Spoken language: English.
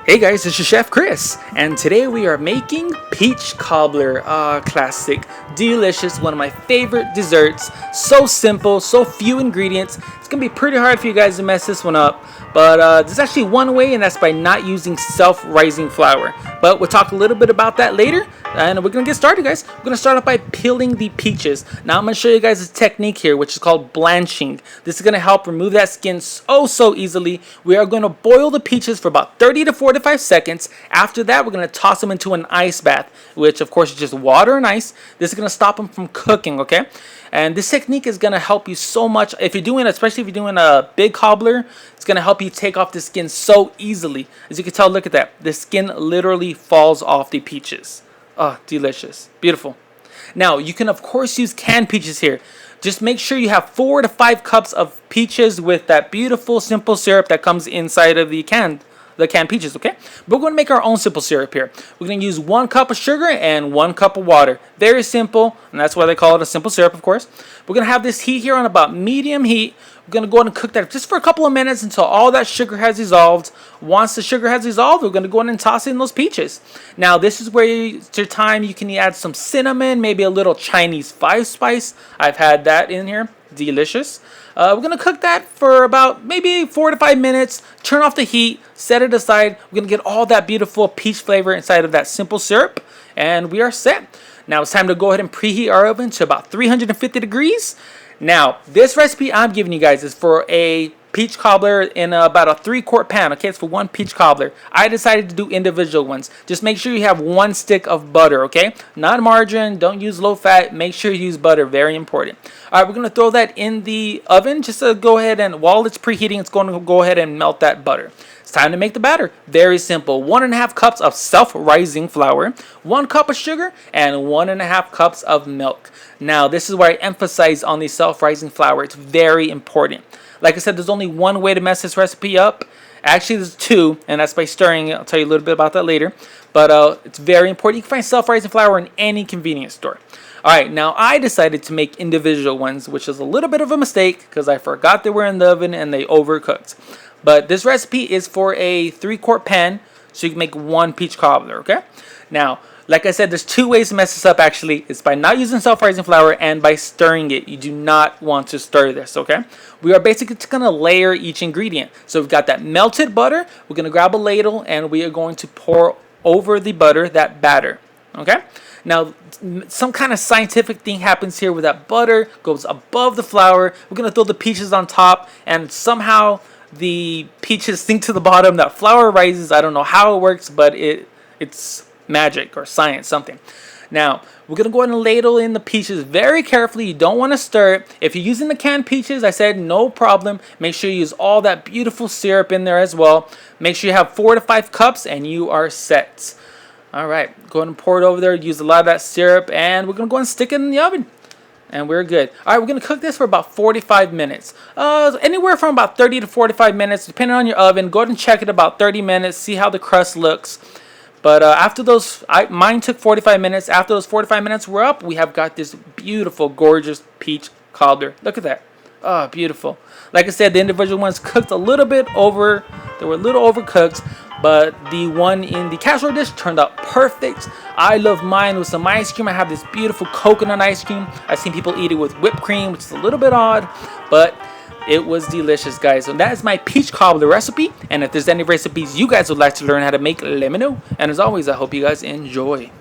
Hey guys, it's your Chef Chris, and today we are making peach cobbler. Classic, delicious, one of my favorite desserts. So simple, so few ingredients. It's gonna be pretty hard for you guys to mess this one up, but there's actually one way, and that's by not using self-rising flour. But we'll talk a little bit about that later, and we're gonna get started, guys. We're gonna start off by peeling the peaches. Now I'm gonna show you guys a technique here, which is called blanching. This is gonna help remove that skin so easily. We are gonna boil the peaches for about 30 to 45 seconds. After that, we're gonna toss them into an ice bath, which of course is just water and ice. This is gonna stop them from cooking, okay? And this technique is gonna help you so much if you're doing, especially if you're doing a big cobbler. It's gonna help you take off the skin so easily. As you can tell, look at that. The skin literally falls off the peaches. Oh, delicious, beautiful. Now you can of course use canned peaches here. Just make sure you have 4 to 5 cups of peaches with that beautiful simple syrup that comes inside of the canned peaches, okay? But we're going to make our own simple syrup here. We're going to use 1 cup of sugar and 1 cup of water. Very simple, and that's why they call it a simple syrup, of course. We're going to have this heat here on about medium heat. We're going to go ahead and cook that just for a couple of minutes until all that sugar has dissolved. Once the sugar has dissolved, we're going to go ahead and toss in those peaches. Now, this is where it's your time. You can add some cinnamon, maybe a little Chinese 5-spice. I've had that in here. Delicious. We're going to cook that for about maybe 4 to 5 minutes. Turn off the heat, set it aside. We're going to get all that beautiful peach flavor inside of that simple syrup, and we are set. Now it's time to go ahead and preheat our oven to about 350 degrees. Now, this recipe I'm giving you guys is for a peach cobbler in about a 3-quart pan. Okay, it's for 1 peach cobbler. I decided to do individual ones. Just make sure you have 1 stick of butter, okay? Not margarine, don't use low fat. Make sure you use butter, very important. All right, we're going to throw that in the oven just to go ahead and, while it's preheating, it's going to go ahead and melt that butter. It's time to make the batter. Very simple. 1.5 cups of self-rising flour, 1 cup of sugar, and 1.5 cups of milk. Now, this is where I emphasize on the self-rising flour. It's very important. Like I said, there's only one way to mess this recipe up. Actually, there's 2, and that's by stirring it. I'll tell you a little bit about that later. But it's very important. You can find self-rising flour in any convenience store. All right, now I decided to make individual ones, which is a little bit of a mistake because I forgot they were in the oven and they overcooked. But this recipe is for a 3-quart pan, so you can make 1 peach cobbler, okay? Now, like I said, there's 2 ways to mess this up, actually. It's by not using self-rising flour and by stirring it. You do not want to stir this, okay? We are basically just going to layer each ingredient. So we've got that melted butter. We're going to grab a ladle, and we are going to pour over the butter that batter, okay? Now, some kind of scientific thing happens here where that butter goes above the flour. We're going to throw the peaches on top, and somehow the peaches sink to the bottom. That flour rises. I don't know how it works, but it's magic or science, something. Now, we're going to go ahead and ladle in the peaches very carefully. You don't want to stir it. If you're using the canned peaches, I said no problem. Make sure you use all that beautiful syrup in there as well. Make sure you have 4 to 5 cups, and you are set. All right, go ahead and pour it over there. Use a lot of that syrup, and we're going to go ahead and stick it in the oven. And we're good. All right, we're going to cook this for about 45 minutes. Anywhere from about 30 to 45 minutes, depending on your oven. Go ahead and check it about 30 minutes. See how the crust looks. But after those, mine took 45 minutes. After those 45 minutes were up, we have got this beautiful, gorgeous peach cobbler. Look at that. Oh, beautiful. Like I said, the individual ones cooked a little bit over. They were a little overcooked. But the one in the casserole dish turned out perfect. I love mine with some ice cream. I have this beautiful coconut ice cream. I've seen people eat it with whipped cream, which is a little bit odd, but it was delicious, guys. So that is my peach cobbler recipe. And if there's any recipes you guys would like to learn how to make, let me know. And as always, I hope you guys enjoy.